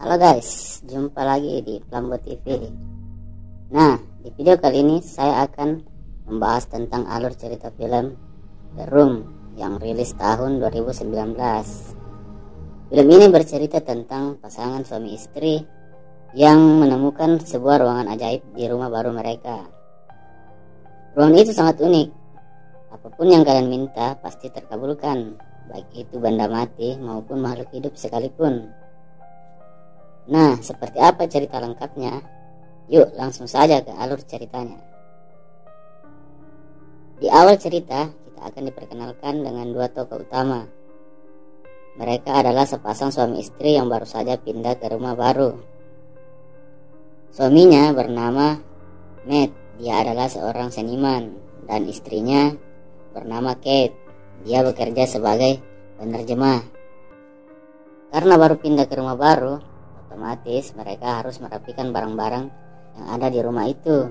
Halo guys, jumpa lagi di Flambo TV. Nah, di video kali ini saya akan membahas tentang alur cerita film The Room yang rilis tahun 2019. Film ini bercerita tentang pasangan suami istri yang menemukan sebuah ruangan ajaib di rumah baru mereka. Ruangan itu sangat unik. Apapun yang kalian minta pasti terkabulkan, baik itu benda mati maupun makhluk hidup sekalipun. Nah, seperti apa cerita lengkapnya? Yuk langsung saja ke alur ceritanya. Di awal cerita, kita akan diperkenalkan dengan dua tokoh utama. Mereka adalah sepasang suami istri yang baru saja pindah ke rumah baru. Suaminya bernama Matt, dia adalah seorang seniman, dan istrinya bernama Kate, dia bekerja sebagai penerjemah. Karena baru pindah ke rumah baru, otomatis mereka harus merapikan barang-barang yang ada di rumah itu.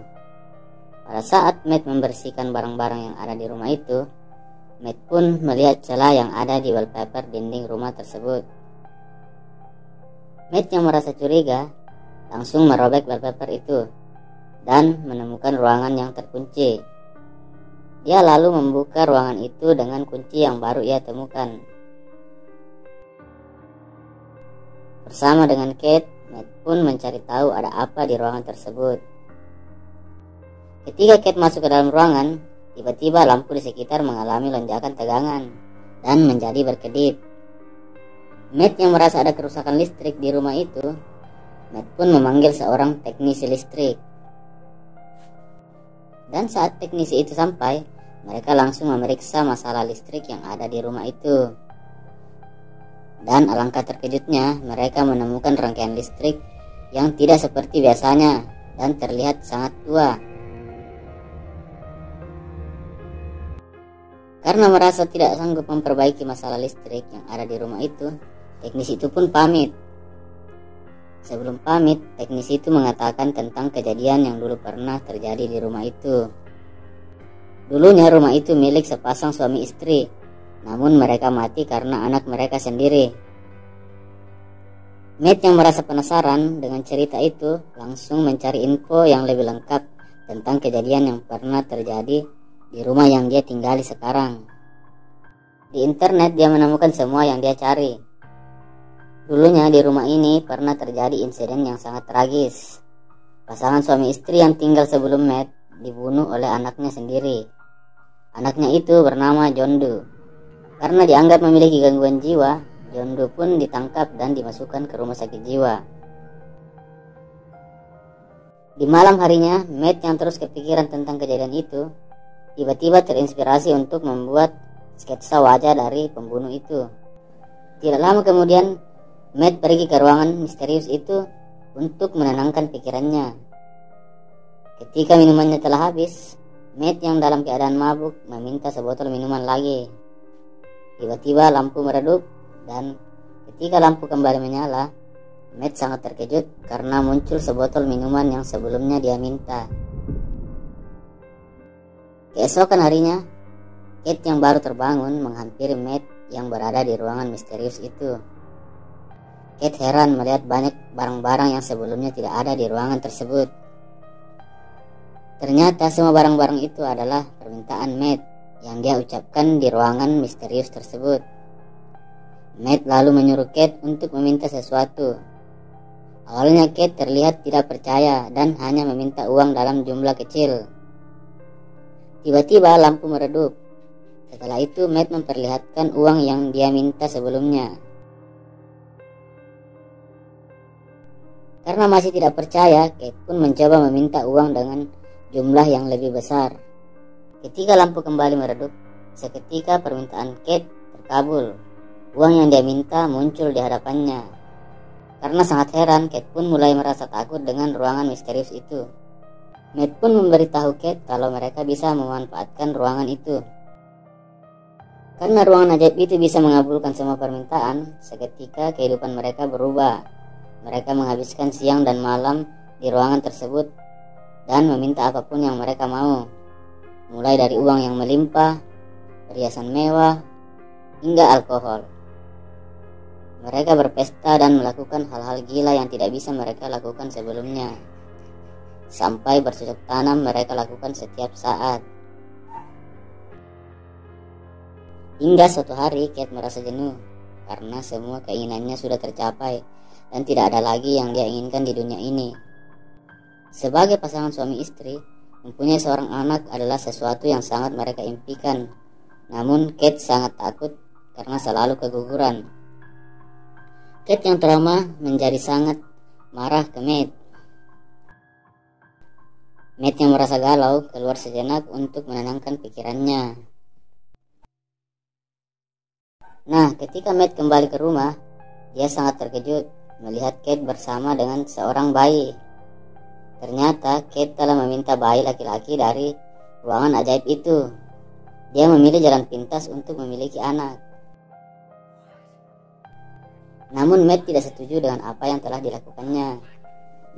Pada saat Matt membersihkan barang-barang yang ada di rumah itu, Matt pun melihat celah yang ada di wallpaper dinding rumah tersebut. Matt yang merasa curiga langsung merobek wallpaper itu dan menemukan ruangan yang terkunci. Dia lalu membuka ruangan itu dengan kunci yang baru ia temukan. Bersama dengan Kate, Matt pun mencari tahu ada apa di ruangan tersebut. Ketika Kate masuk ke dalam ruangan, tiba-tiba lampu di sekitar mengalami lonjakan tegangan dan menjadi berkedip. Matt yang merasa ada kerusakan listrik di rumah itu, Matt pun memanggil seorang teknisi listrik. Dan saat teknisi itu sampai, mereka langsung memeriksa masalah listrik yang ada di rumah itu. Dan alangkah terkejutnya, mereka menemukan rangkaian listrik yang tidak seperti biasanya dan terlihat sangat tua. Karena merasa tidak sanggup memperbaiki masalah listrik yang ada di rumah itu, teknisi itu pun pamit. Sebelum pamit, teknisi itu mengatakan tentang kejadian yang dulu pernah terjadi di rumah itu. Dulunya rumah itu milik sepasang suami istri, namun mereka mati karena anak mereka sendiri. Matt yang merasa penasaran dengan cerita itu langsung mencari info yang lebih lengkap tentang kejadian yang pernah terjadi di rumah yang dia tinggali sekarang. Di internet dia menemukan semua yang dia cari. Dulunya di rumah ini pernah terjadi insiden yang sangat tragis. Pasangan suami istri yang tinggal sebelum Matt dibunuh oleh anaknya sendiri. Anaknya itu bernama John Doe. Karena dianggap memiliki gangguan jiwa, John Doe pun ditangkap dan dimasukkan ke rumah sakit jiwa. Di malam harinya, Matt yang terus kepikiran tentang kejadian itu, tiba-tiba terinspirasi untuk membuat sketsa wajah dari pembunuh itu. Tidak lama kemudian, Matt pergi ke ruangan misterius itu untuk menenangkan pikirannya. Ketika minumannya telah habis, Matt yang dalam keadaan mabuk meminta sebotol minuman lagi. Tiba-tiba lampu meredup dan ketika lampu kembali menyala, Matt sangat terkejut karena muncul sebotol minuman yang sebelumnya dia minta. Keesokan harinya, Kate yang baru terbangun menghampiri Matt yang berada di ruangan misterius itu. Kate heran melihat banyak barang-barang yang sebelumnya tidak ada di ruangan tersebut. Ternyata semua barang-barang itu adalah permintaan Matt yang dia ucapkan di ruangan misterius tersebut. Matt lalu menyuruh Kate untuk meminta sesuatu. Awalnya Kate terlihat tidak percaya dan hanya meminta uang dalam jumlah kecil. Tiba-tiba lampu meredup. Setelah itu Matt memperlihatkan uang yang dia minta sebelumnya. Karena masih tidak percaya, Kate pun mencoba meminta uang dengan jumlah yang lebih besar. Ketika lampu kembali meredup, seketika permintaan Kate terkabul. Uang yang dia minta muncul di hadapannya. Karena sangat heran, Kate pun mulai merasa takut dengan ruangan misterius itu. Matt pun memberitahu Kate kalau mereka bisa memanfaatkan ruangan itu. Karena ruangan ajaib itu bisa mengabulkan semua permintaan, seketika kehidupan mereka berubah. Mereka menghabiskan siang dan malam di ruangan tersebut dan meminta apapun yang mereka mau. Mulai dari uang yang melimpah, perhiasan mewah, hingga alkohol. Mereka berpesta dan melakukan hal-hal gila yang tidak bisa mereka lakukan sebelumnya. Sampai bercocok tanam mereka lakukan setiap saat. Hingga suatu hari Kate merasa jenuh karena semua keinginannya sudah tercapai dan tidak ada lagi yang dia inginkan di dunia ini. Sebagai pasangan suami istri, mempunyai seorang anak adalah sesuatu yang sangat mereka impikan. Namun Kate sangat takut karena selalu keguguran. Kate yang trauma menjadi sangat marah ke Matt. Matt yang merasa galau keluar sejenak untuk menenangkan pikirannya. Nah, ketika Matt kembali ke rumah, dia sangat terkejut melihat Kate bersama dengan seorang bayi. Ternyata Kate telah meminta bayi laki-laki dari ruangan ajaib itu. Dia memilih jalan pintas untuk memiliki anak. Namun Matt tidak setuju dengan apa yang telah dilakukannya.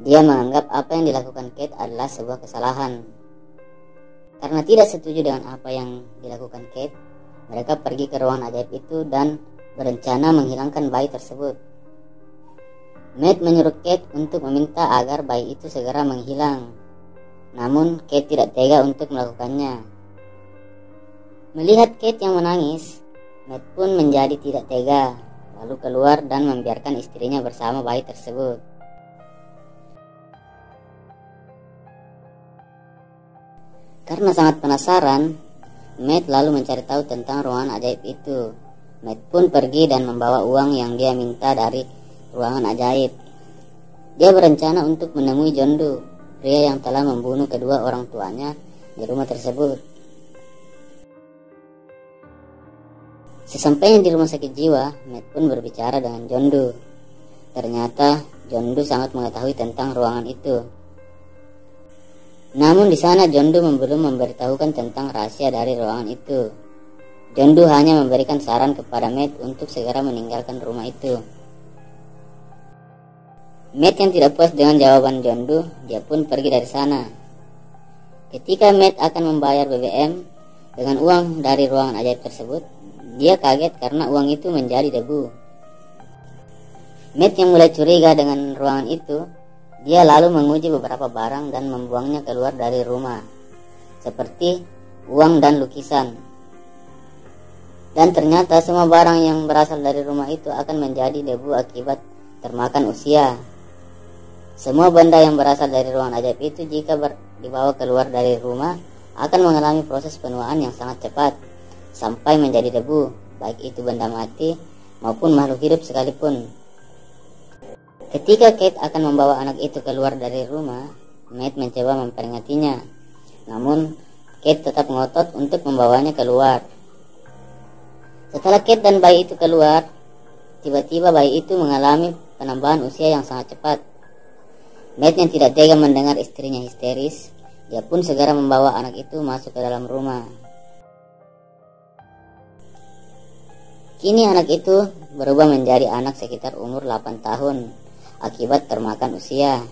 Dia menganggap apa yang dilakukan Kate adalah sebuah kesalahan. Karena tidak setuju dengan apa yang dilakukan Kate, mereka pergi ke ruangan ajaib itu dan berencana menghilangkan bayi tersebut. Matt menyuruh Kate untuk meminta agar bayi itu segera menghilang. Namun Kate tidak tega untuk melakukannya. Melihat Kate yang menangis, Matt pun menjadi tidak tega, lalu keluar dan membiarkan istrinya bersama bayi tersebut. Karena sangat penasaran, Matt lalu mencari tahu tentang ruangan ajaib itu. Matt pun pergi dan membawa uang yang dia minta dari ruangan ajaib. Dia berencana untuk menemui John Doe, pria yang telah membunuh kedua orang tuanya di rumah tersebut. Sesampainya di rumah sakit jiwa, Matt pun berbicara dengan John Doe. Ternyata John Doe sangat mengetahui tentang ruangan itu. Namun di sana John Doe belum memberitahukan tentang rahasia dari ruangan itu. John Doe hanya memberikan saran kepada Matt untuk segera meninggalkan rumah itu. Matt yang tidak puas dengan jawaban John Doe, dia pun pergi dari sana. Ketika Matt akan membayar BBM dengan uang dari ruangan ajaib tersebut, dia kaget karena uang itu menjadi debu. Matt yang mulai curiga dengan ruangan itu, dia lalu menguji beberapa barang dan membuangnya keluar dari rumah, seperti uang dan lukisan. Dan ternyata semua barang yang berasal dari rumah itu akan menjadi debu akibat termakan usia. Semua benda yang berasal dari ruangan ajaib itu jika dibawa keluar dari rumah akan mengalami proses penuaan yang sangat cepat sampai menjadi debu, baik itu benda mati maupun makhluk hidup sekalipun. Ketika Kate akan membawa anak itu keluar dari rumah, Matt mencoba memperingatinya. Namun Kate tetap ngotot untuk membawanya keluar. Setelah Kate dan bayi itu keluar, tiba-tiba bayi itu mengalami penambahan usia yang sangat cepat. Matt yang tidak tega mendengar istrinya histeris, dia pun segera membawa anak itu masuk ke dalam rumah. Kini anak itu berubah menjadi anak sekitar umur 8 tahun akibat termakan usia.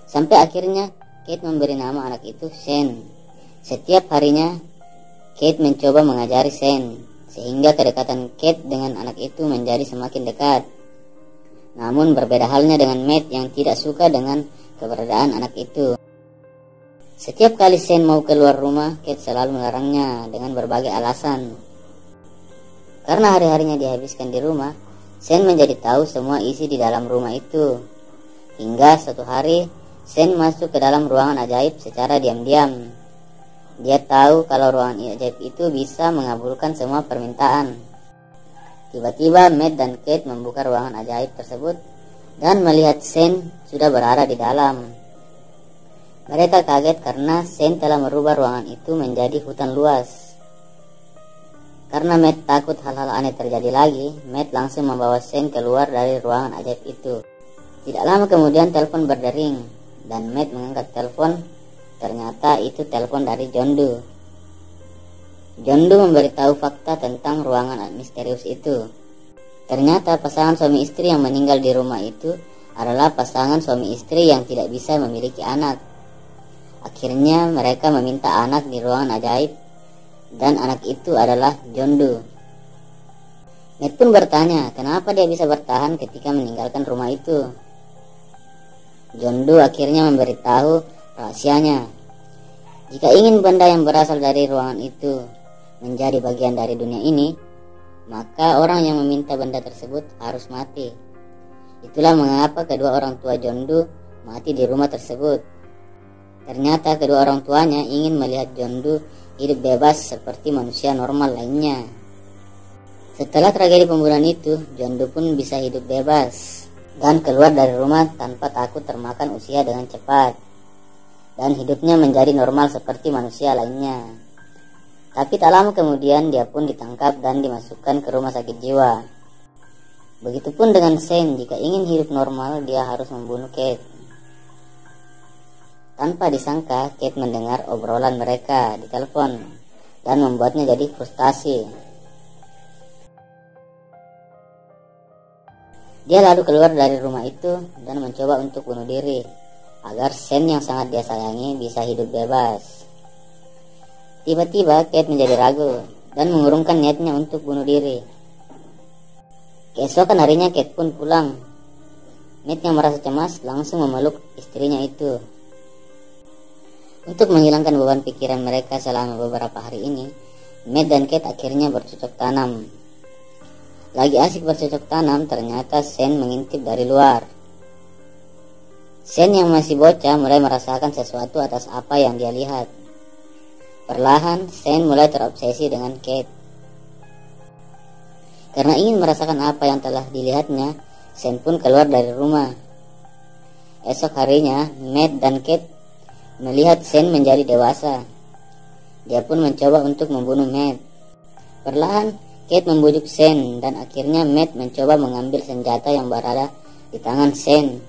Sampai akhirnya Kate memberi nama anak itu Shane. Setiap harinya Kate mencoba mengajari Shane, sehingga kedekatan Kate dengan anak itu menjadi semakin dekat. Namun berbeda halnya dengan Matt yang tidak suka dengan keberadaan anak itu. Setiap kali Shane mau keluar rumah, Kate selalu melarangnya dengan berbagai alasan. Karena hari-harinya dihabiskan di rumah, Shane menjadi tahu semua isi di dalam rumah itu. Hingga suatu hari, Shane masuk ke dalam ruangan ajaib secara diam-diam. Dia tahu kalau ruangan ajaib itu bisa mengabulkan semua permintaan. Tiba-tiba Matt dan Kate membuka ruangan ajaib tersebut dan melihat Shane sudah berada di dalam. Mereka kaget karena Shane telah merubah ruangan itu menjadi hutan luas. Karena Matt takut hal-hal aneh terjadi lagi, Matt langsung membawa Shane keluar dari ruangan ajaib itu. Tidak lama kemudian telepon berdering dan Matt mengangkat telepon. Ternyata itu telepon dari John Doe. John Doe memberitahu fakta tentang ruangan misterius itu. Ternyata pasangan suami istri yang meninggal di rumah itu adalah pasangan suami istri yang tidak bisa memiliki anak. Akhirnya mereka meminta anak di ruangan ajaib, dan anak itu adalah John Doe. Matt pun bertanya kenapa dia bisa bertahan ketika meninggalkan rumah itu. John Doe akhirnya memberitahu rahasianya. Jika ingin benda yang berasal dari ruangan itu menjadi bagian dari dunia ini, maka orang yang meminta benda tersebut harus mati. Itulah mengapa kedua orang tua John Doe mati di rumah tersebut. Ternyata kedua orang tuanya ingin melihat John Doe hidup bebas seperti manusia normal lainnya. Setelah tragedi pembunuhan itu, John Doe pun bisa hidup bebas dan keluar dari rumah tanpa takut termakan usia dengan cepat, dan hidupnya menjadi normal seperti manusia lainnya. Tapi tak lama kemudian dia pun ditangkap dan dimasukkan ke rumah sakit jiwa. Begitupun dengan Shane, jika ingin hidup normal dia harus membunuh Kate. Tanpa disangka, Kate mendengar obrolan mereka di telepon dan membuatnya jadi frustasi. Dia lalu keluar dari rumah itu dan mencoba untuk bunuh diri agar Shane yang sangat dia sayangi bisa hidup bebas. Tiba-tiba Kate menjadi ragu dan mengurungkan niatnya untuk bunuh diri. Keesokan harinya Kate pun pulang. Matt yang merasa cemas langsung memeluk istrinya itu. Untuk menghilangkan beban pikiran mereka selama beberapa hari ini, Matt dan Kate akhirnya bercocok tanam. Lagi asik bercocok tanam, ternyata Shane mengintip dari luar. Shane yang masih bocah mulai merasakan sesuatu atas apa yang dia lihat. Perlahan, Shane mulai terobsesi dengan Kate. Karena ingin merasakan apa yang telah dilihatnya, Shane pun keluar dari rumah. Esok harinya, Matt dan Kate melihat Shane menjadi dewasa. Dia pun mencoba untuk membunuh Matt. Perlahan, Kate membujuk Shane dan akhirnya Matt mencoba mengambil senjata yang berada di tangan Shane.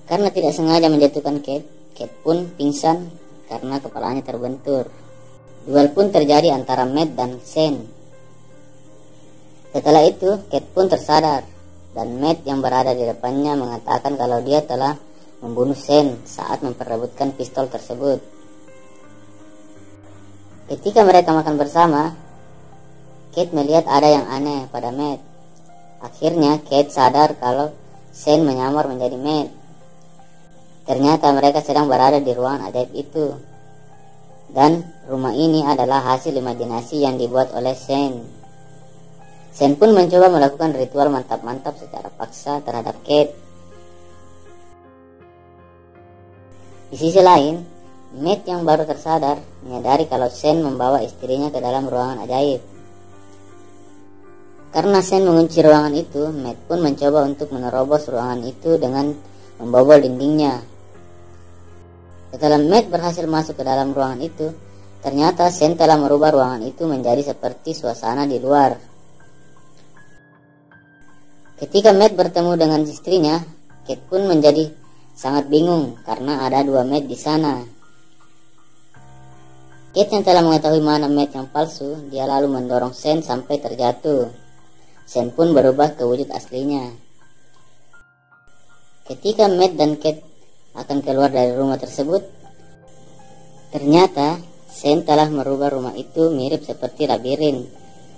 Karena tidak sengaja menjatuhkan Kate, Kate pun pingsan karena kepalanya terbentur. Duel pun terjadi antara Matt dan Shane. Setelah itu, Kate pun tersadar dan Matt yang berada di depannya mengatakan kalau dia telah membunuh Shane saat memperebutkan pistol tersebut. Ketika mereka makan bersama, Kate melihat ada yang aneh pada Matt. Akhirnya Kate sadar kalau Shane menyamar menjadi Matt. Ternyata mereka sedang berada di ruangan ajaib itu. Dan rumah ini adalah hasil imajinasi yang dibuat oleh Shane. Shane pun mencoba melakukan ritual mantap-mantap secara paksa terhadap Kate. Di sisi lain, Matt yang baru tersadar menyadari kalau Shane membawa istrinya ke dalam ruangan ajaib. Karena Shane mengunci ruangan itu, Matt pun mencoba untuk menerobos ruangan itu dengan membobol dindingnya. Setelah Matt berhasil masuk ke dalam ruangan itu, ternyata Shane telah merubah ruangan itu menjadi seperti suasana di luar. Ketika Matt bertemu dengan istrinya, Kate pun menjadi sangat bingung karena ada dua Matt di sana. Kate yang telah mengetahui mana Matt yang palsu, dia lalu mendorong Shane sampai terjatuh. Shane pun berubah ke wujud aslinya. Ketika Matt dan Kate akan keluar dari rumah tersebut, ternyata Shane telah merubah rumah itu mirip seperti labirin,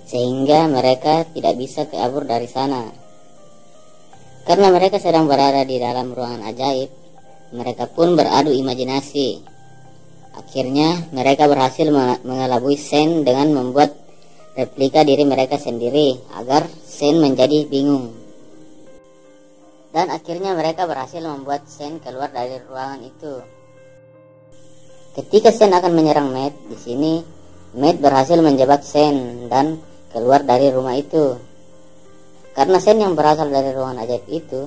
sehingga mereka tidak bisa kabur dari sana. Karena mereka sedang berada di dalam ruangan ajaib, mereka pun beradu imajinasi. Akhirnya mereka berhasil mengelabui Shane dengan membuat replika diri mereka sendiri agar Shane menjadi bingung. Dan akhirnya mereka berhasil membuat Shane keluar dari ruangan itu. Ketika Shane akan menyerang Matt, di sini Matt berhasil menjebak Shane dan keluar dari rumah itu. Karena Shane yang berasal dari ruangan ajaib itu,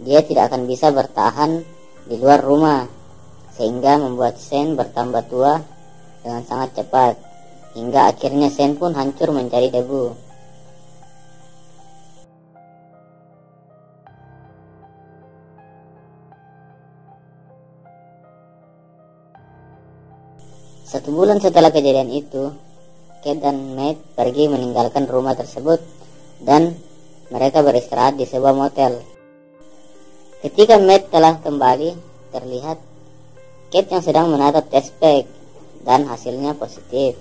dia tidak akan bisa bertahan di luar rumah, sehingga membuat Shane bertambah tua dengan sangat cepat, hingga akhirnya Shane pun hancur menjadi debu. Satu bulan setelah kejadian itu, Kate dan Matt pergi meninggalkan rumah tersebut dan mereka beristirahat di sebuah motel. Ketika Matt telah kembali, terlihat Kate yang sedang menatap test pack dan hasilnya positif.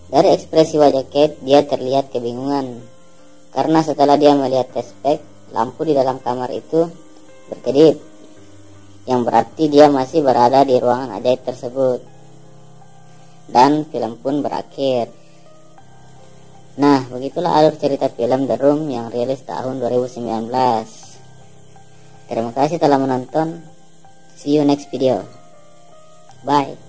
Dari ekspresi wajah Kate, dia terlihat kebingungan karena setelah dia melihat flashback, lampu di dalam kamar itu berkedip, yang berarti dia masih berada di ruangan ajaib tersebut. Dan film pun berakhir. Nah, begitulah alur cerita film The Room yang rilis tahun 2019. Terima kasih telah menonton. See you next video. Bye.